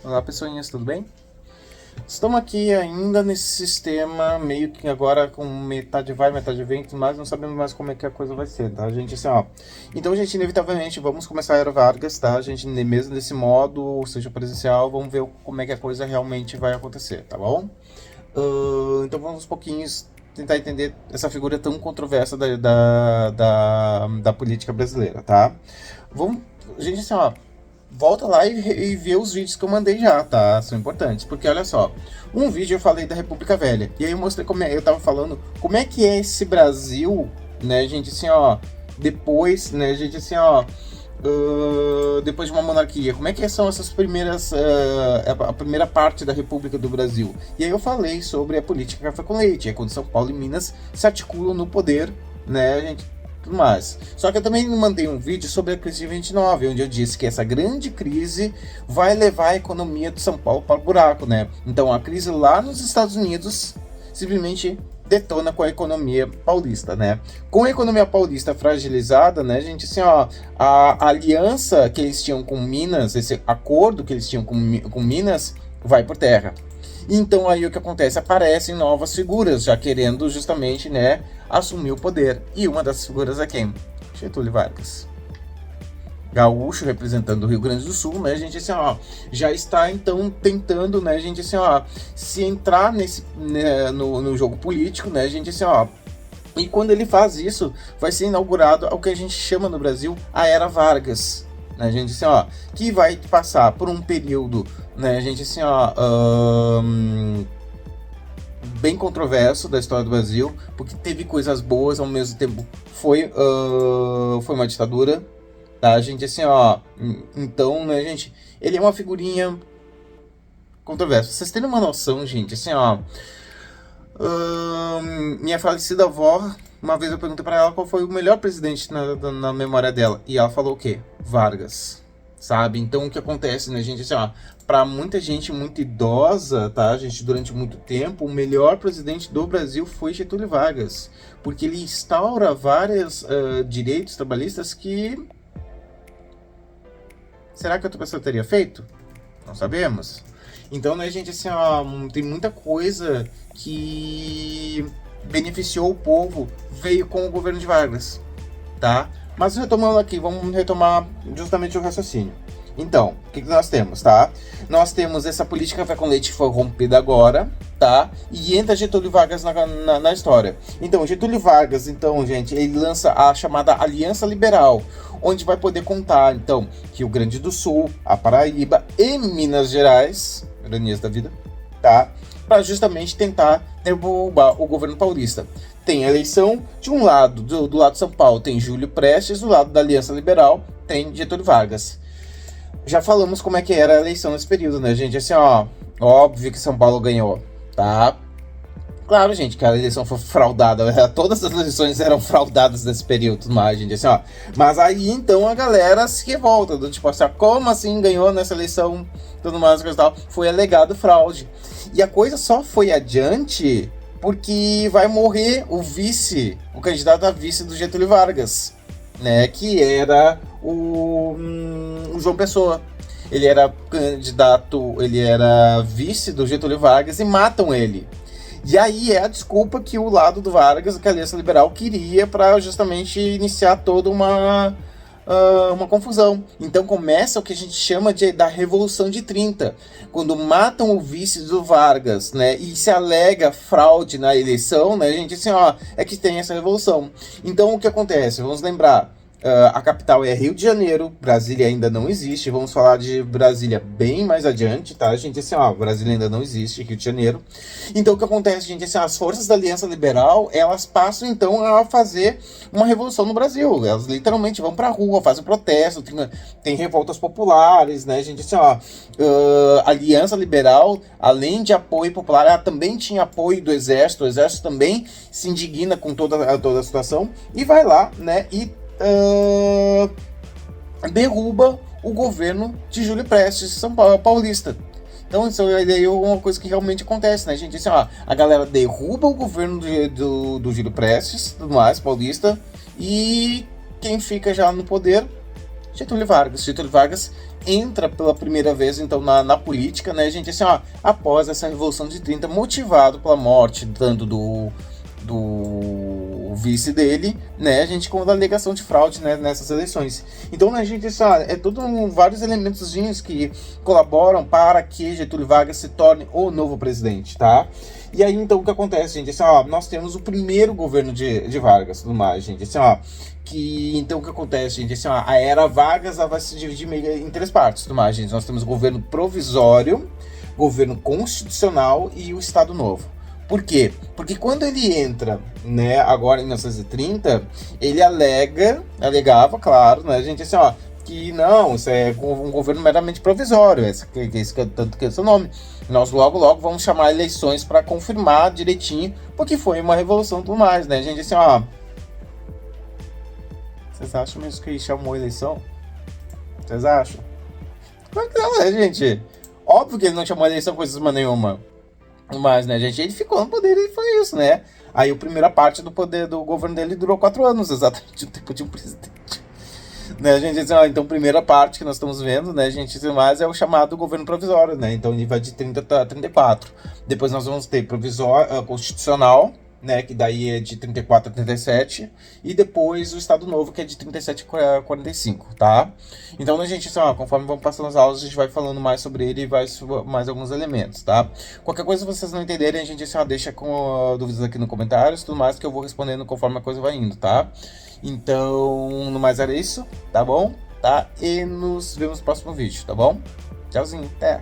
Olá, pessoinhas, tudo bem? Estamos aqui ainda nesse sistema, meio que agora com metade vai, metade vem, mas não sabemos mais como é que a coisa vai ser, tá, gente? Assim, ó. Então, gente, inevitavelmente, vamos começar a Era Vargas, tá? A gente, mesmo nesse modo, seja presencial, vamos ver como é que a coisa realmente vai acontecer, tá bom? Então, vamos aos pouquinhos tentar entender essa figura tão controversa da política brasileira, tá? Vamos, gente, assim, ó, volta lá e vê os vídeos que eu mandei já, tá? São importantes, porque olha só, um vídeo eu falei da República Velha, e aí eu mostrei como é, eu tava falando como é que é esse Brasil, né, gente, assim, ó, depois, né, gente, assim, ó, depois de uma monarquia, como é que são essas primeiras, a primeira parte da República do Brasil? E aí eu falei sobre a política café com leite, é quando São Paulo e Minas se articulam no poder, né, gente, tudo mais. Só que eu também mandei um vídeo sobre a crise de 29, onde eu disse que essa grande crise vai levar a economia de São Paulo para o buraco, né? Então a crise lá nos Estados Unidos simplesmente detona com a economia paulista, né? Com a economia paulista fragilizada, né, gente, assim, ó, a aliança que eles tinham com Minas, esse acordo que eles tinham com Minas, vai por terra. Então aí o que acontece? Aparecem novas figuras, já querendo justamente, né, assumir o poder. E uma dessas figuras é quem? Getúlio Vargas. Gaúcho representando o Rio Grande do Sul, né, gente, assim, ó, já está então tentando, né, gente, assim, ó, se entrar nesse, né, no jogo político, né, gente, assim, ó, e quando ele faz isso, vai ser inaugurado o que a gente chama no Brasil a Era Vargas, né, gente, assim, ó, que vai passar por um período, né, gente, assim, ó, bem controverso da história do Brasil, porque teve coisas boas, ao mesmo tempo foi uma ditadura, tá, gente, assim, ó, então, né, gente, ele é uma figurinha controversa. Vocês terem uma noção, gente, assim, ó, minha falecida avó, uma vez eu perguntei pra ela qual foi o melhor presidente na memória dela. E ela falou o quê? Vargas. Sabe? Então o que acontece, né, gente? Assim, ó, pra muita gente muito idosa, tá, gente, durante muito tempo, o melhor presidente do Brasil foi Getúlio Vargas. Porque ele instaura vários direitos trabalhistas que. Será que outra pessoa teria feito? Não sabemos. Então, né, gente, assim, ó, tem muita coisa que beneficiou o povo, veio com o governo de Vargas, tá? Mas retomando aqui, vamos retomar justamente o raciocínio. Então, o que nós temos, tá? Nós temos essa política café com leite que foi rompida agora, tá? E entra Getúlio Vargas na história. Então, Getúlio Vargas, então, gente, ele lança a chamada Aliança Liberal, onde vai poder contar, então, Rio Grande do Sul, a Paraíba e Minas Gerais, ironias da vida, tá? Para justamente tentar derrubar o governo paulista. Tem a eleição, de um lado, do lado de São Paulo, tem Júlio Prestes, do lado da Aliança Liberal, tem Getúlio Vargas. Já falamos como é que era a eleição nesse período, né, gente? Assim, ó, óbvio que São Paulo ganhou, tá? Claro, gente, que a eleição foi fraudada. Todas as eleições eram fraudadas nesse período, mas, gente, assim, ó. Mas aí, então, a galera se revolta, do tipo assim, ó, como assim ganhou nessa eleição, tudo mais, coisa e tal. Foi alegado fraude. E a coisa só foi adiante porque vai morrer o candidato a vice do Getúlio Vargas, né, que era o João Pessoa. Ele era candidato, ele era vice do Getúlio Vargas e matam ele. E aí é a desculpa que o lado do Vargas, que a Aliança Liberal, queria para justamente iniciar toda uma confusão. Então começa o que a gente chama da Revolução de 30, quando matam o vice do Vargas, né, e se alega fraude na eleição, né, gente, assim, ó, é que tem essa revolução. Então o que acontece? Vamos lembrar, a capital é Rio de Janeiro, Brasília ainda não existe, vamos falar de Brasília bem mais adiante, tá, gente, assim, ó, Brasília ainda não existe, Rio de Janeiro. Então o que acontece, gente, assim, as forças da Aliança Liberal, elas passam então a fazer uma revolução no Brasil, elas literalmente vão pra rua, fazem protesto, tem revoltas populares, né, gente, assim, ó, a Aliança Liberal, além de apoio popular, ela também tinha apoio do Exército, o Exército também se indigna com toda a situação, e vai lá, né, e derruba o governo de Júlio Prestes, São Paulo, paulista. Então isso aí é uma coisa que realmente acontece, né, gente? Assim, ó, a galera derruba o governo do Júlio Prestes, tudo mais, paulista, e quem fica já no poder Getúlio Vargas. Getúlio Vargas entra pela primeira vez, então, na política, né, gente, assim, ó, após essa Revolução de 30, motivado pela morte tanto do vice dele, né, a gente com a alegação de fraude, né, nessas eleições. Então, né, gente, isso é tudo vários elementos que colaboram para que Getúlio Vargas se torne o novo presidente, tá? E aí, então, o que acontece, gente, assim, ó, nós temos o primeiro governo de Vargas, tudo mais, gente, assim, ó, que, então, o que acontece, gente, assim, ó, a era Vargas ela vai se dividir meio em três partes, tudo mais, gente, nós temos o governo provisório, governo constitucional e o Estado Novo. Por quê? Porque quando ele entra, né, agora em 1930, ele alegava, claro, né, gente, assim, ó, que não, isso é um governo meramente provisório, esse que é tanto que é o seu nome. Nós logo vamos chamar eleições para confirmar direitinho, porque foi uma revolução e tudo mais, né, gente, assim, ó. Vocês acham mesmo que ele chamou eleição? Vocês acham? Claro que não, né, gente? Óbvio que ele não chamou eleição coisa nenhuma. Mas, né, gente, ele ficou no poder e foi isso, né? Aí a primeira parte do poder do governo dele durou 4 anos, exatamente o tempo de um presidente. Né, gente, assim, ó, então a primeira parte que nós estamos vendo, né, gente, mais é o chamado governo provisório, né? Então ele vai de 30 a 34. Depois nós vamos ter provisório, constitucional, né, que daí é de 34 a 37, e depois o Estado Novo, que é de 37 a 45, tá? Então, né, gente, assim, ó, conforme vamos passando as aulas, a gente vai falando mais sobre ele e vai mais alguns elementos, tá? Qualquer coisa que vocês não entenderem, a gente, assim, ó, deixa com dúvidas aqui no comentários, tudo mais, que eu vou respondendo conforme a coisa vai indo, tá? Então, no mais era isso, tá bom? Tá? E nos vemos no próximo vídeo, tá bom? Tchauzinho, até!